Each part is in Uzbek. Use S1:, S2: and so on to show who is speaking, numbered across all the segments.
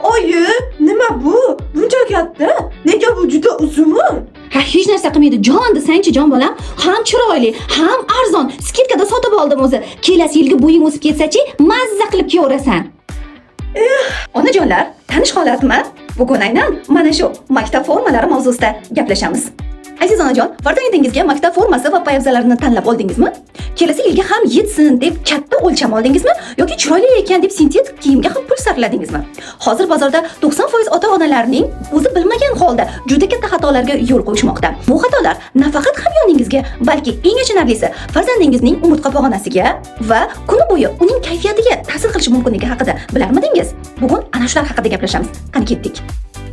S1: Oyi, nima bu? Buncha katta? Nega bu juda uzunmi?
S2: Ha, hech narsa qilmaydi. Jon desangchi, jon bolam. Ham chiroyli, ham arzon. Skidkada sotib oldim o'zi. Kelasi yilga bo'ying o'sib ketsa-chi, mazza qilib kiyaverasan.
S3: Onajonlar, tanish holatmi? Bugun aynan mana shu maktab formalari mavzusida gaplashamiz. Aziz onajon, farzandingizga maktab formasi va poyabzalarini tanlab oldingizmi? Kelasi yilga ham yetsin deb katta o'lcham oldingizmi yoki chiroyli ekan deb sintetik kiyimga ham pul sarfladingizmi? Hozir bozorda 90% ota-onalarning o'zi bilmagan holda juda katta xatolarga yo'l qo'yishmoqda. Bu xatolar nafaqat hamyoningizga, balki eng achinarlisi farzandingizning umurtqa pog'onasiga va kuni bo'yi uning kayfiyatiga ta'sir qilishi mumkinligi haqida bilarmidingiz? Bugun ana shular haqida gaplashamiz. Qani ketdik.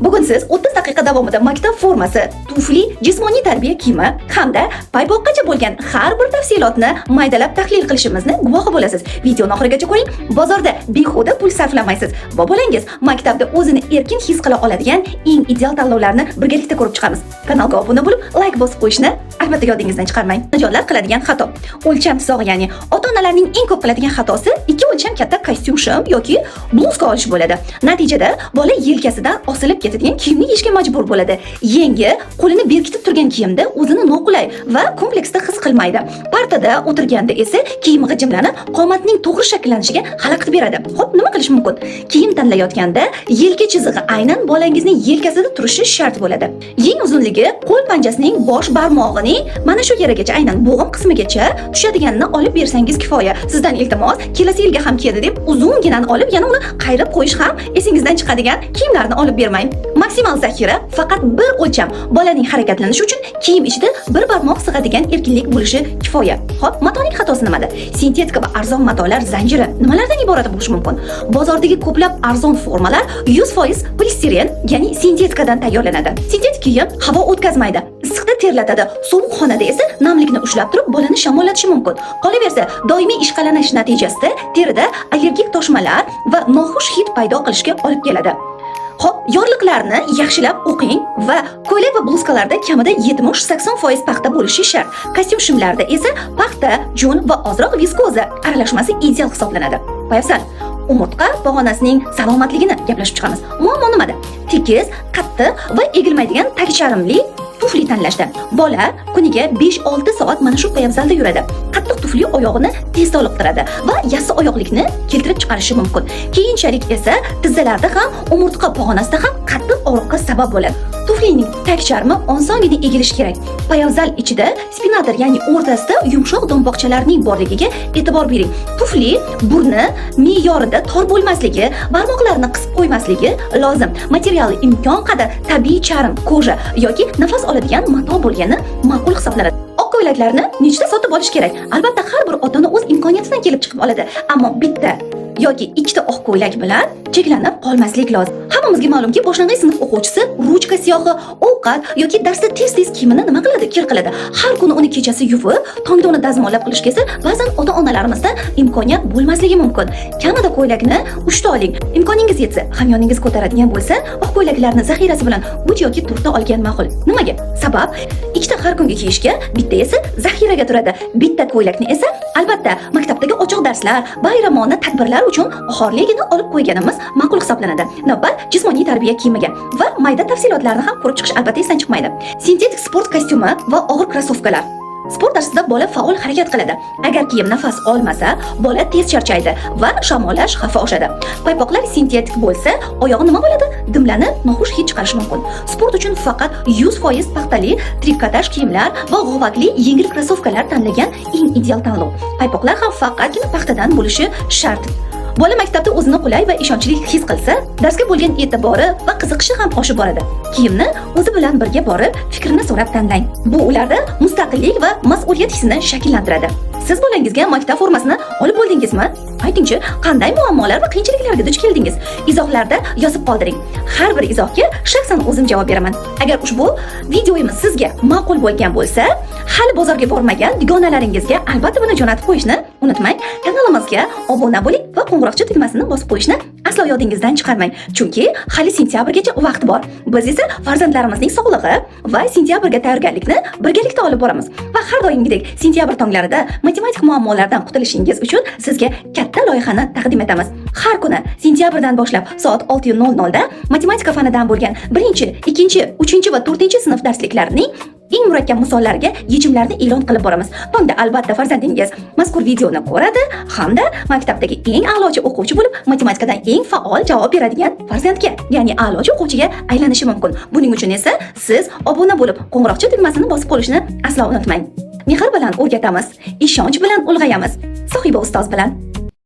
S3: Bugun siz 30 daqiqa davomida maktab formasi, tufli, jismoniy tarbiya kiyimi hamda paypoqqacha bo'lgan har bir tafsilotni maydalab tahlil qilishimizni guvohi bo'lasiz. Videoni oxirigacha ko'ring. Bozorda behuda pul sarflamaysiz va bolangiz maktabda o'zini erkin his qila oladigan eng ideal tanlovlarni birgalikda ko'rib chiqamiz. Kanalga obuna bo'lib, like bosib qo'yishni albatta yodingizdan chiqarmang. Onajonlar qiladigan xato. O'lcham tuzog'i, ya'ni ota-onalarning eng ko'p qiladigan xatosi 2 o'lcham katta kostyum shim yoki bluzka olish bo'ladi. Natijada bola yelkasidan osilib ketadigan kiyimni yechishga majbur bo'ladi. Yangi, qo'lini berkitib turgan kiyimda o'zini noqulay va kompleksda his qilmaydi. Partada o'tirganda esa kiyim g'ijimlanib, qomatning to'g'ri shakllanishiga xalaqit beradi. Xo'p, nima qilish mumkin? Kiyim tanlayotganda yelka chizig'i aynan bolangizning yelkasida turishi shart bo'ladi. Yeng uzunligi qo'l panjasining bosh barmog'ining mana shu yerigacha, aynan bo'g'im qismigacha tushadiganini olib bersangiz kifoya. Sizdan iltimos, kelasi yilga ham kiyadi deb uzunginani olib, yana uni qayrib qo'yish ham esingizdan chiqadigan kiyimlarni olib bermang. Maksimal zaxira faqat bir o'lcham. Bolaning harakatlanishi uchun kiyim ichida bir barmoq sig'adigan erkinlik bo'lishi kifoya. Xo'p, matoning xatosi nimada? Sintetika va arzon matolar zanjiri nimalardan iborat bo'lishi mumkin? Bozordagi ko'plab arzon formalar 100% polistiren, ya'ni sintetikadan tayyorlanadi. Sintetik kiyim havo o'tkazmaydi, issiqda terlatadi, sovuq xonada esa namlikni ushlab turib bolani shamollatishi mumkin. Qolaversa, doimiy ishqalanish natijasida terida allergik toshmalar va noxush hid paydo qilishga olib keladi. Xo'p, yorliqlarni yaxshilab o'qing va ko'ylak va bluzkalarda kamida 70-80% paxta bo'lishi shart. Kostyum shimlarda esa paxta, jun va ozroq viskoza aralashmasi ideal hisoblanadi. Poyabzal umurtqa pog'onasining salomatligini gaplashib chiqamiz. Muammo nimada? Tekis, qattiq va egilmaydigan tagcharmli tufli tanlashda. Bola kuniga 5-6 soat mana shu poyabzalda yuradi. Qattiq tufli oyog'ini tez toliqtiradi va yassi oyoqlikni keltirib chiqarishi mumkin. Keyinchalik esa tizzalarda ham, umurtqa pog'onasida ham qattiq og'riqqa sabab bo'ladi. Tuflining tag charmi osongina egilishi kerak. Poyabzal ichida spinator, ya'ni o'rtasida yumshoq do'mboqchalarning borligiga e'tibor bering. Tufli burni me'yorida tor bo'lmasligi, barmoqlarni qisib qo'ymasligi lozim. Materiali imkon qadar tabiiy charm, koja yoki nafas oladigan mato bo'lgani ma'qul hisoblanadi. Oq ko'ylaklarni nechta sotib olish kerak? Albatta, har bir ota-ona o'z imkoniyatidan kelib chiqib oladi, ammo bitta yoki ikkita oq ko'ylak bilan cheklanib qolmaslik lozim. Hammamizga ma'lumki, boshlang'ich sinf o'quvchisi ruchka siyohi, ovqat yoki darsda tez-tez kiyimini nima qiladi? Kir qiladi. Har kuni uni kechasi yuvib, tongda uni dazmollab qilishga esa ba'zan ota-onalarimizda imkoniyat bo'lmasligi mumkin. Kamida ko'ylakni 3 ta oling. Imkoningiz yetsa, hamyoningiz ko'taradigan bo'lsa, oq ko'ylaklarni zaxirasi bilan 3 yoki 4 ta olgan ma'qul. Nimaga? Sabab, ikkita har kunga kiyishga, bitta esa zaxiraga turadi. Bitta ko'ylakni esa albatta maktabdagi ochiq darslar, bayramona tadbirlar uchun xorligini olib qo'yganimiz ma'qul hisoblanadi. Navbat jismoniy tarbiya kiyimiga va mayda tafsilotlarni ham ko'rib chiqish albatta esdan chiqmaydi. Sintetik sport kostyumi va og'ir krossovkalar. Sport darsida bola faol harakat qiladi. Agar kiyim nafas olmasa, bola tez charchaydi va shamollash xavfi oshadi. Paypoqlar sintetik bo'lsa, oyog'i nima bo'ladi? Dimlanib, noxush hid chiqarishi mumkin. Sport uchun faqat 100% paxtali trikotaj kiyimlar va g'ovakli yengil krossovkalar tanlagan eng ideal tanlov. Paypoqlar ham faqatgina paxtadan bo'lishi shart. Bola maktabda o'zini qulay va ishonchli his qilsa, darsga bo'lgan e'tibori va qiziqishi ham oshib boradi. Kiyimni o'zi bilan birga borib, fikrini so'rab tanlang. Bu ularda mustaqillik va mas'uliyat hissini shakllantiradi. Siz bolangizga maktab formasini olib bo'ldingizmi? Aytingchi, qanday muammolar va qiyinchiliklarga duch keldingiz? Izohlarda yozib qoldiring. Har bir izohga shaxsan o'zim javob beraman. Agar ushbu videoyimiz sizga ma'qul bo'lgan bo'lsa, hali bozorga bormagan dugonalaringizga albatta buni jo'natib qo'yishni unutmang. Kanalimizga obuna bo'ling. va qo'ng'iroqcha tugmasini bosib qo'yishni aslo yodingizdan chiqarmang. Chunki hali sentyabrgacha vaqt bor. Biz esa farzandlarimizning sog'lig'i va sentyabrga tayyorgarlikni birgalikda olib boramiz. Va har doimgidek sentyabr tonglarida matematik muammolardan qutulishingiz uchun sizga katta loyihani taqdim etamiz. Har kuni sentyabrdan boshlab soat 6:00 da matematika fanidan bo'lgan 1, 2, 3 va 4 sinf darsliklarining eng murakkab misollariga yechimlarni e'lon qilib boramiz. Tongda albatta farzandingiz mazkur videoni ko'radi hamda maktabdagi eng a'lochi o'quvchi bo'lib, matematikadan eng faol javob beradigan farzandga, ya'ni a'lochi o'quvchiga aylanishi mumkin. Buning uchun esa siz obuna bo'lib, qo'ng'iroqcha tugmasini bosib qo'yishni aslo unutmang. Mehr bilan o'rgatamiz, ishonch bilan ulg'ayamiz. Sohiba ustoz bilan